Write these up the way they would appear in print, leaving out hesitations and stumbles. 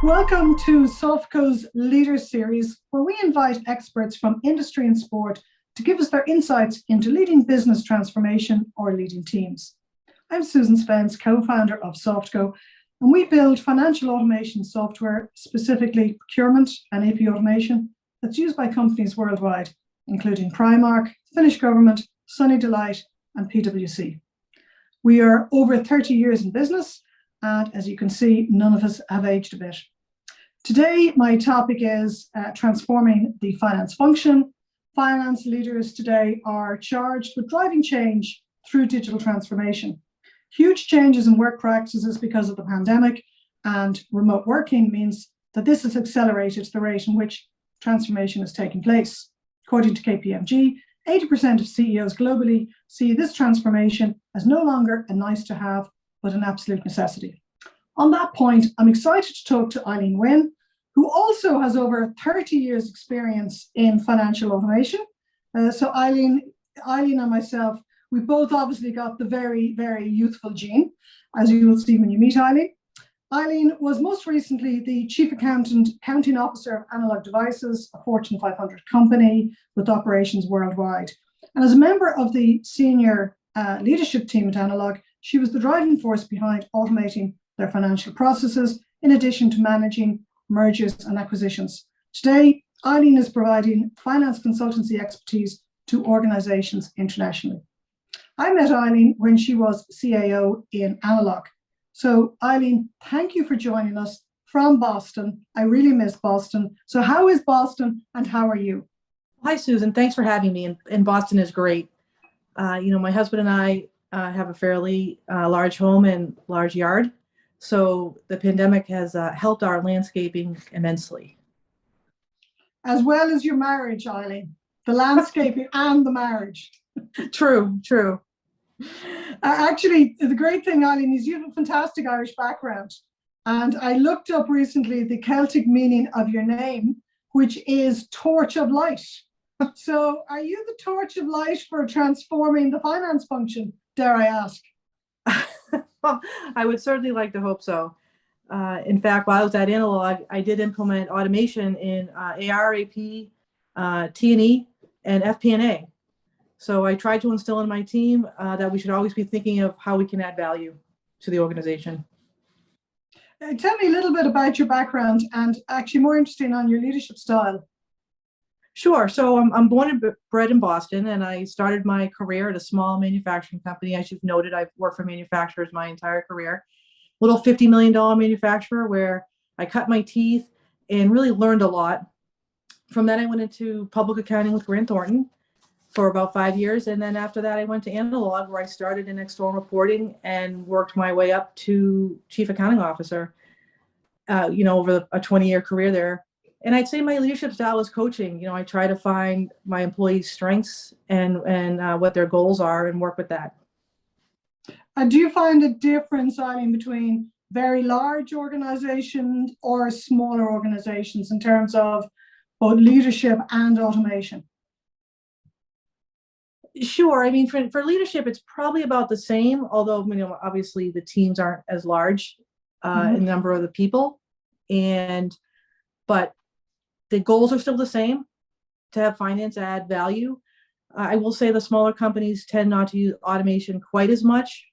Welcome to SoftCo's Leaders Series, where we invite experts from industry and sport to give us their insights into leading business transformation or leading teams. I'm Susan Spence, co-founder of SoftCo, and we build financial automation software, specifically procurement and AP automation, that's used by companies worldwide, including Primark, Finnish Government, Sunny Delight, and PwC. We are over 30 years in business, and as you can see, none of us have aged a bit. Today, my topic is transforming the finance function. Finance leaders today are charged with driving change through digital transformation. Huge changes in work practices because of the pandemic and remote working means that this has accelerated the rate in which transformation is taking place. According to KPMG, 80% of CEOs globally see this transformation as no longer a nice to have, but an absolute necessity. On that point, I'm excited to talk to Eileen Wynne, who also has over 30 years experience in financial automation. So Eileen and myself, we both obviously got the very, very youthful gene, as you will see when you meet Eileen. Eileen was most recently the Chief Accounting Officer of Analog Devices, a Fortune 500 company with operations worldwide. And as a member of the senior leadership team at Analog, she was the driving force behind automating their financial processes, in addition to managing mergers and acquisitions. Today, Eileen is providing finance consultancy expertise to organizations internationally. I met Eileen when she was CAO in Analog. So Eileen, thank you for joining us from Boston. I really miss Boston. So how is Boston and how are you? Hi, Susan. Thanks for having me. And Boston is great. My husband and I have a fairly large home and large yard. So the pandemic has helped our landscaping immensely. As well as your marriage, Eileen, the landscaping and the marriage. True. Actually, the great thing, Eileen, is you have a fantastic Irish background. And I looked up recently the Celtic meaning of your name, which is torch of light. So are you the torch of light for transforming the finance function, dare I ask? Well, I would certainly like to hope so. In fact, while I was at Analog, I did implement automation in AR, AP, T&E, and FP&A. So I tried to instill in my team that we should always be thinking of how we can add value to the organization. Tell me a little bit about your background and actually more interesting on your leadership style. Sure. So I'm born and bred in Boston, and I started my career at a small manufacturing company. As you've noted, I've worked for manufacturers my entire career. Little $50 million manufacturer where I cut my teeth and really learned a lot. From that, I went into public accounting with Grant Thornton for about 5 years. And then after that, I went to Analog, where I started in external reporting and worked my way up to Chief Accounting Officer, over a 20-year career there. And I'd say my leadership style is coaching. I try to find my employees' strengths and what their goals are and work with that. And do you find a difference, Eileen, between very large organizations or smaller organizations in terms of both leadership and automation? Sure. I mean, for leadership, it's probably about the same, although, obviously the teams aren't as large in number of the people. But the goals are still the same, to have finance add value. I will say the smaller companies tend not to use automation quite as much,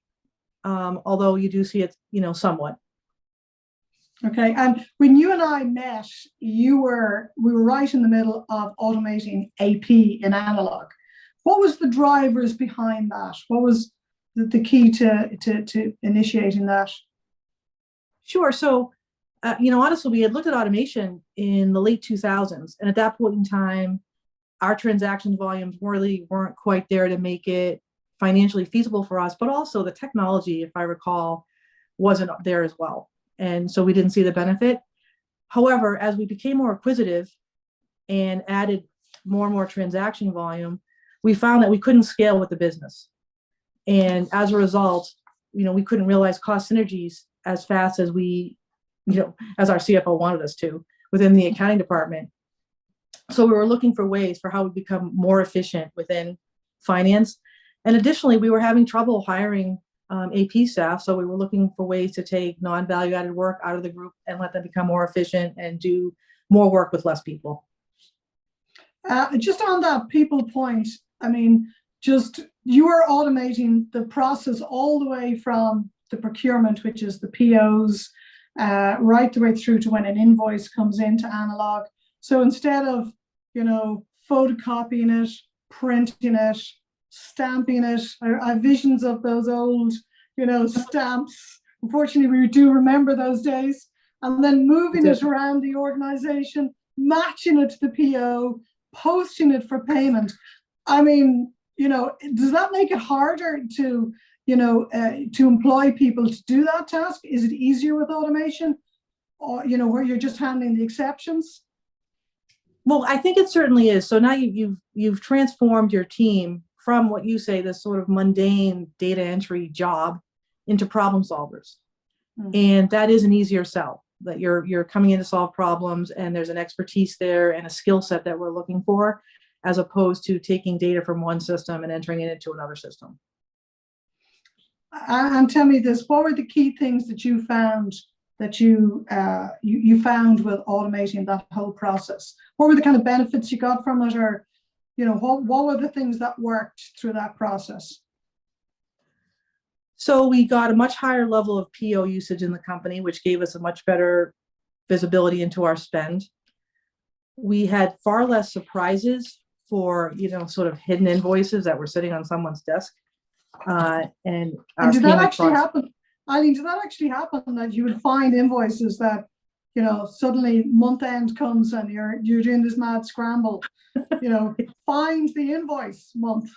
although you do see it, somewhat. Okay, and when you and I met, we were right in the middle of automating AP in Analog. What was the drivers behind that? What was the key to initiating that? Sure. So, honestly, we had looked at automation in the late 2000s. And at that point in time, our transaction volumes really weren't quite there to make it financially feasible for us. But also the technology, if I recall, wasn't there as well. And so we didn't see the benefit. However, as we became more acquisitive and added more and more transaction volume, we found that we couldn't scale with the business. And as a result, we couldn't realize cost synergies as fast as as our CFO wanted us to within the accounting department. So we were looking for ways for how we become more efficient within finance. And additionally, we were having trouble hiring AP staff. So we were looking for ways to take non-value added work out of the group and let them become more efficient and do more work with less people. Just on that people point, I mean, just you are automating the process all the way from the procurement, which is the POs, right the way through to when an invoice comes into analog. So instead of, photocopying it, printing it, stamping it, I have visions of those old, stamps. Unfortunately, we do remember those days. And then moving it around the organization, matching it to the PO, posting it for payment. I mean, does that make it harder to employ people to do that task? Is it easier with automation, or where you're just handling the exceptions? Well, I think it certainly is. So now you've transformed your team from what you say, this sort of mundane data entry job, into problem solvers. And that is an easier sell, that you're coming in to solve problems, and there's an expertise there and a skill set that we're looking for, as opposed to taking data from one system and entering it into another system. And tell me this, what were the key things that you found that you found with automating that whole process? What were the kind of benefits you got from it, or what were the things that worked through that process? So we got a much higher level of PO usage in the company, which gave us a much better visibility into our spend. We had far less surprises for, sort of hidden invoices that were sitting on someone's desk. And did that actually happen? Eileen, did that actually happen, that you would find invoices that, suddenly month end comes and you're doing this mad scramble, find the invoice month?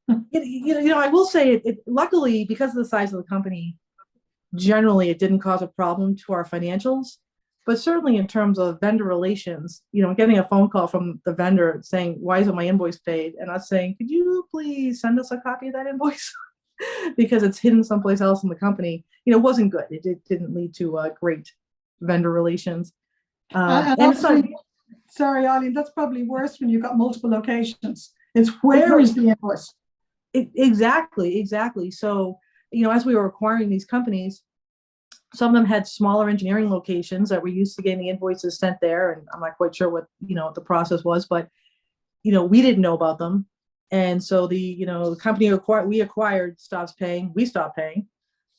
I will say it luckily, because of the size of the company, generally it didn't cause a problem to our financials, but certainly in terms of vendor relations, getting a phone call from the vendor saying, why isn't my invoice paid? And us saying, could you please send us a copy of that invoice? Because it's hidden someplace else in the company, wasn't good. It didn't lead to great vendor relations. Sorry, Eileen, that's probably worse when you've got multiple locations. It's where is the invoice? Exactly. So, as we were acquiring these companies, some of them had smaller engineering locations that were used to getting the invoices sent there. And I'm not quite sure what, the process was, but, we didn't know about them. And so the company we acquired stops paying, we stopped paying,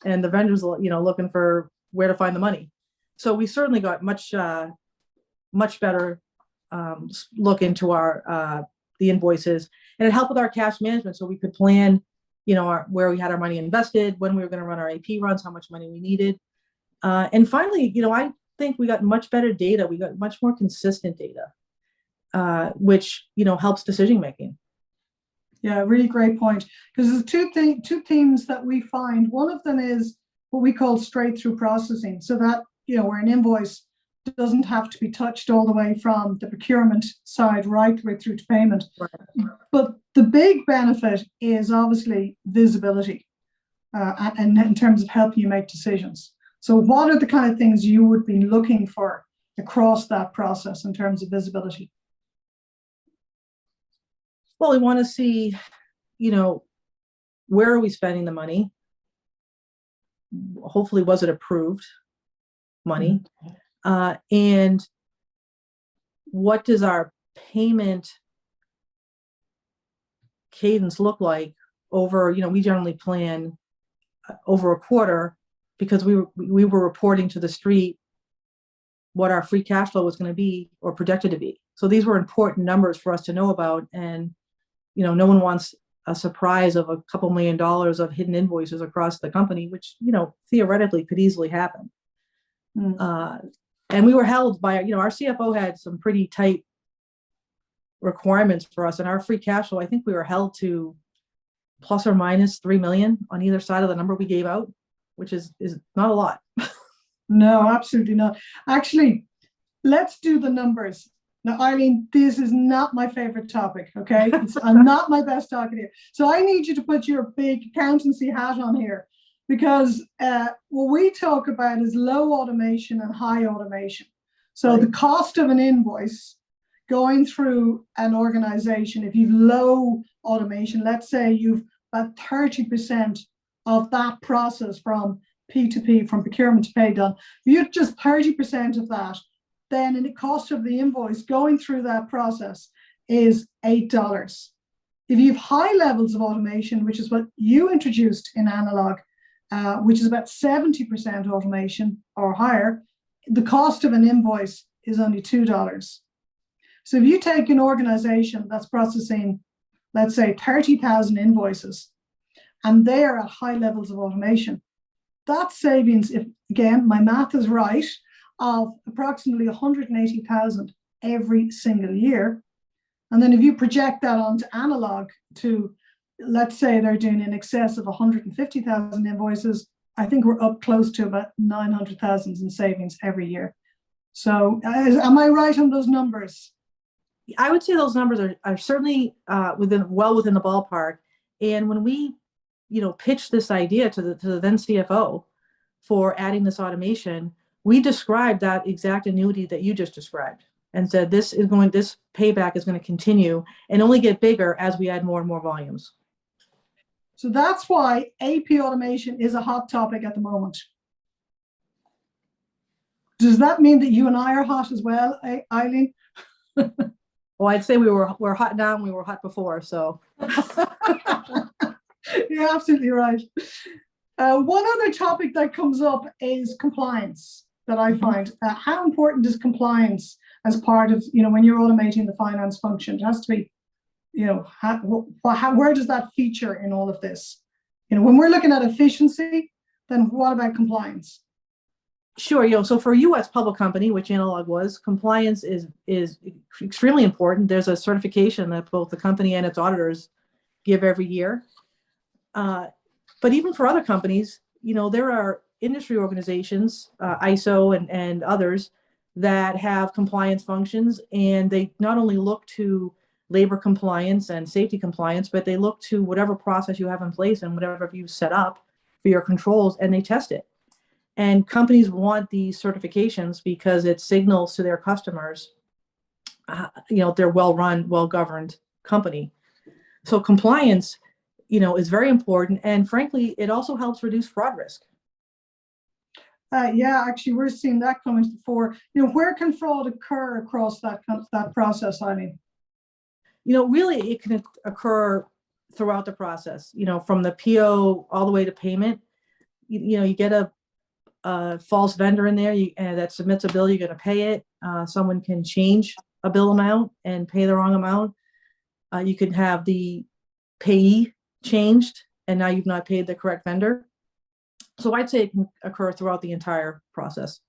and the vendors, looking for where to find the money. So we certainly got much better look into the invoices, and it helped with our cash management, so we could plan, where we had our money invested, when we were going to run our AP runs, how much money we needed. And finally, I think we got much better data. We got much more consistent data, which, helps decision making. Yeah, really great point. Because there's two themes that we find. One of them is what we call straight through processing, so that, where an invoice doesn't have to be touched all the way from the procurement side right the way through to payment. Right. But the big benefit is obviously visibility, and in terms of helping you make decisions. So what are the kind of things you would be looking for across that process in terms of visibility? Well, we want to see, where are we spending the money? Hopefully, was it approved money? And what does our payment cadence look like over, we generally plan over a quarter, because we were reporting to the street what our free cash flow was going to be or projected to be. So these were important numbers for us to know about. And, no one wants a surprise of a couple $1 million of hidden invoices across the company, which, theoretically could easily happen. And we were held by, our CFO had some pretty tight requirements for us, and our free cash flow, I think we were held to plus or minus 3 million on either side of the number we gave out, which is not a lot. No, absolutely not. Actually, let's do the numbers. Now, Eileen, this is not my favorite topic, okay? I'm not my best talking here. So I need you to put your big accountancy hat on here, because what we talk about is low automation and high automation. So right. The cost of an invoice going through an organization, if you've low automation, let's say you've about 30% of that process from P2P, from procurement to pay done, if you just 30% of that, then in the cost of the invoice going through that process is $8. If you have high levels of automation, which is what you introduced in analog, which is about 70% automation or higher, the cost of an invoice is only $2. So if you take an organization that's processing, let's say, 30,000 invoices, and they are at high levels of automation, that savings, if again, my math is right, of approximately 180,000 every single year. And then if you project that onto analog to, let's say they're doing in excess of 150,000 invoices, I think we're up close to about 900,000 in savings every year. So am I right on those numbers? I would say those numbers are certainly well within the ballpark. And when we, pitched this idea to the then CFO for adding this automation, we described that exact annuity that you just described and said this payback is going to continue and only get bigger as we add more and more volumes. So that's why AP automation is a hot topic at the moment. Does that mean that you and I are hot as well, Eileen? Well, I'd say we're hot now and we were hot before, so. You're absolutely right. One other topic that comes up is compliance that I find. How important is compliance as part of, when you're automating the finance function? It has to be, where does that feature in all of this? When we're looking at efficiency, then what about compliance? Sure, so for a U.S. public company, which Analog was, compliance is extremely important. There's a certification that both the company and its auditors give every year. But even for other companies, there are industry organizations, ISO and others, that have compliance functions, and they not only look to labor compliance and safety compliance, but they look to whatever process you have in place and whatever you set up for your controls, and they test it. And companies want these certifications because it signals to their customers, they're well-run, well-governed company. So compliance, is very important. And frankly, it also helps reduce fraud risk. Yeah, actually, we're seeing that coming before. Where can fraud occur across that process, Eileen? Really, it can occur throughout the process, from the PO all the way to payment. You get a false vendor in there that submits a bill, you're going to pay it. Someone can change a bill amount and pay the wrong amount. You can have the payee changed, and now you've not paid the correct vendor. So I'd say it can occur throughout the entire process.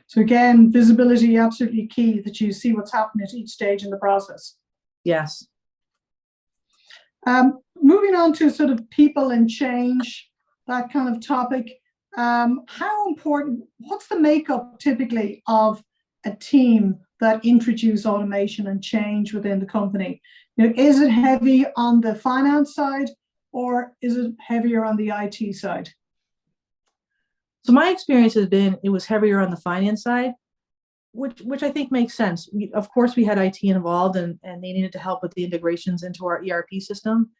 So again, visibility absolutely key, that you see what's happening at each stage in the process. Yes. Moving on to sort of people and change, that kind of topic. How important, what's the makeup typically of a team that introduce automation and change within the company? Is it heavy on the finance side, or is it heavier on the IT side? So my experience has been it was heavier on the finance side, which I think makes sense. Of course, we had IT involved, and they needed to help with the integrations into our ERP system.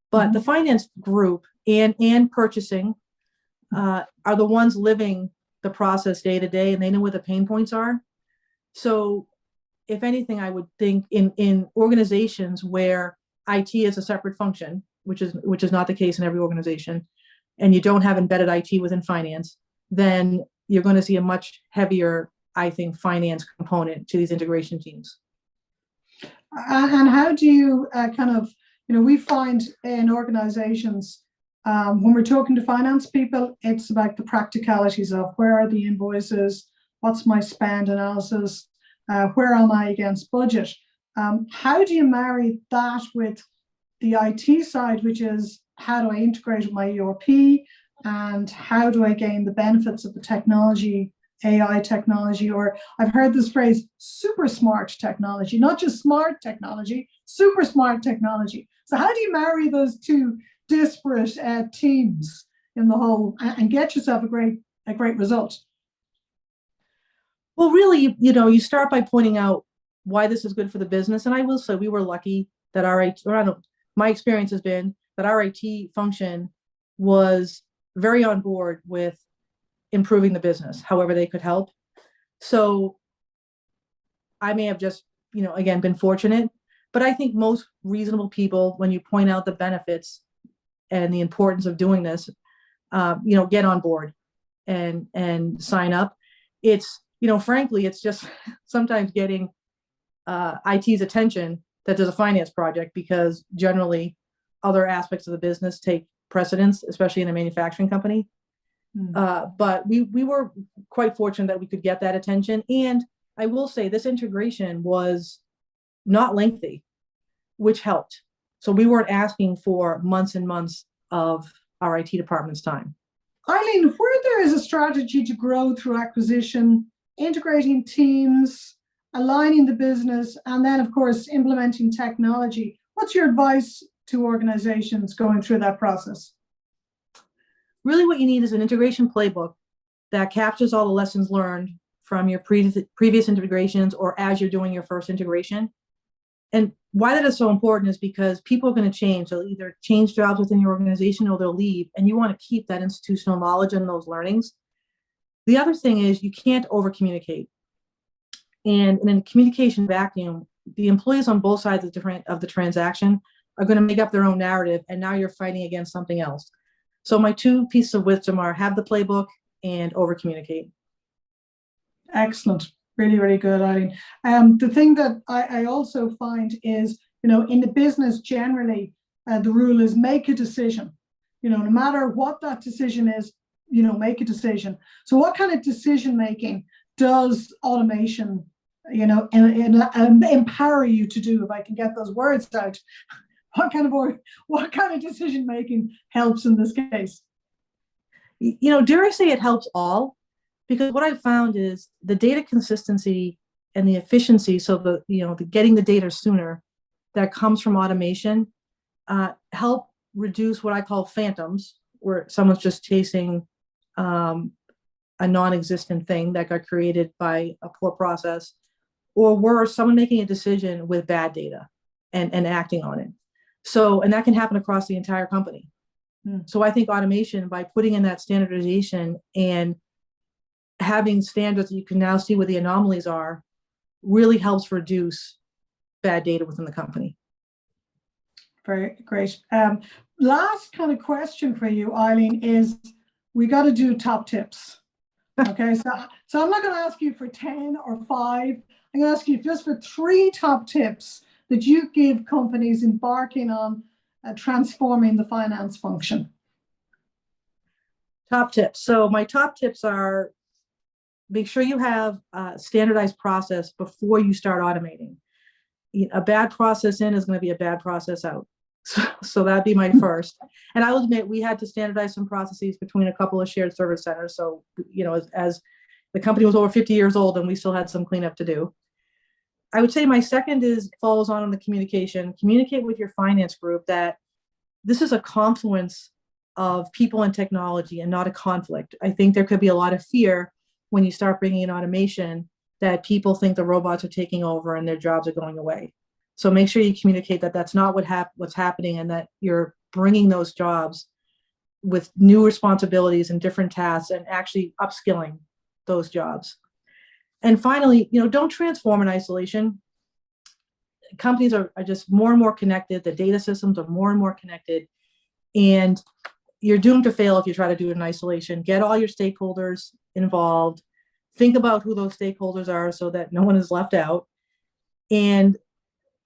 But the finance group and purchasing are the ones living the process day to day, and they know where the pain points are. So if anything, I would think in organizations where IT is a separate function, which is not the case in every organization, and you don't have embedded IT within finance, then you're going to see a much heavier, I think, finance component to these integration teams. And how do you we find in organizations, when we're talking to finance people, it's about the practicalities of where are the invoices, what's my spend analysis, where am I against budget? How do you marry that with the IT side, which is how do I integrate with my ERP, and how do I gain the benefits of the technology, AI technology, or I've heard this phrase, super smart technology, not just smart technology, super smart technology. So how do you marry those two disparate teams in the whole and get yourself a great result? Well, really, you start by pointing out why this is good for the business. And I will say we were lucky that my experience has been that our IT function was very on board with improving the business, however they could help. So I may have just, again, been fortunate, but I think most reasonable people, when you point out the benefits and the importance of doing this, get on board and sign up. It's, frankly, it's just sometimes getting IT's attention that there's a finance project, because generally other aspects of the business take precedence, especially in a manufacturing company. But we were quite fortunate that we could get that attention. And I will say this integration was not lengthy, which helped. So we weren't asking for months and months of our IT department's time. Eileen, where there is a strategy to grow through acquisition, integrating teams, aligning the business, and then, of course, implementing technology, what's your advice to organizations going through that process? Really what you need is an integration playbook that captures all the lessons learned from your previous integrations, or as you're doing your first integration. And why that is so important is because people are going to change. They'll either change jobs within your organization or they'll leave, and you want to keep that institutional knowledge and those learnings. The other thing is you can't over communicate. And in a communication vacuum, the employees on both sides of the transaction are going to make up their own narrative, and now you're fighting against something else. So my two pieces of wisdom are have the playbook and over communicate. Excellent. Really, really good, Eileen. The thing that I also find is, in the business generally, the rule is make a decision. No matter what that decision is, make a decision. So what kind of decision making does automation, empower you to do, if I can get those words out? What kind of decision making helps in this case? Dare I say it helps all? Because what I found is the data consistency and the efficiency, so the getting the data sooner, that comes from automation, help reduce what I call phantoms, where someone's just chasing a non-existent thing that got created by a poor process, or worse, someone making a decision with bad data and acting on it. So, and that can happen across the entire company. So I think automation, by putting in that standardization and having standards that you can now see where the anomalies are, really helps reduce bad data within the company. Very great. Last kind of question for you, Eileen, is we got to do top tips. Okay, so I'm not going to ask you for 10 or 5. I'm going to ask you just for 3 top tips that you give companies embarking on transforming the finance function. Top tips. So my top tips are: make sure you have a standardized process before you start automating. A bad process in is going to be a bad process out. So that'd be my first. And I will admit, we had to standardize some processes between a couple of shared service centers. So, as the company was over 50 years old and we still had some cleanup to do. I would say my second follows on the communication. Communicate with your finance group that this is a confluence of people and technology and not a conflict. I think there could be a lot of fear when you start bringing in automation, that people think the robots are taking over and their jobs are going away. So make sure you communicate that that's not what's happening, and that you're bringing those jobs with new responsibilities and different tasks, and actually upskilling those jobs. And finally, don't transform in isolation. Companies are just more and more connected. The data systems are more and more connected, and you're doomed to fail if you try to do it in isolation. Get all your stakeholders involved. Think about who those stakeholders are so that no one is left out. And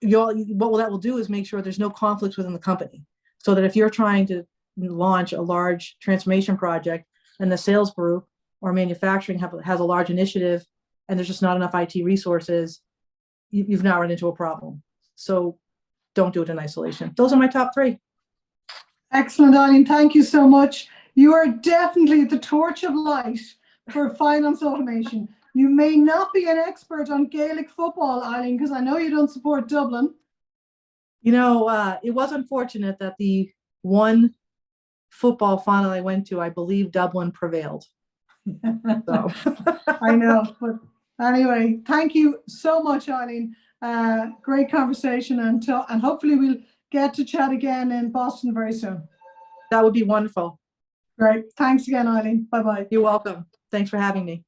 what that will do is make sure there's no conflicts within the company, so that if you're trying to launch a large transformation project and the sales group or manufacturing has a large initiative and there's just not enough IT resources, you've now run into a problem. So don't do it in isolation. Those are my top 3. Excellent, Eileen. Thank you so much. You are definitely the torch of light for finance automation. You may not be an expert on Gaelic football, Eileen, because I know you don't support Dublin. It was unfortunate that the one football final I went to, I believe Dublin prevailed. So. I know, but anyway, thank you so much, Eileen. Great conversation, and hopefully we'll get to chat again in Boston very soon. That would be wonderful. Great. Thanks again, Eileen. Bye-bye. You're welcome. Thanks for having me.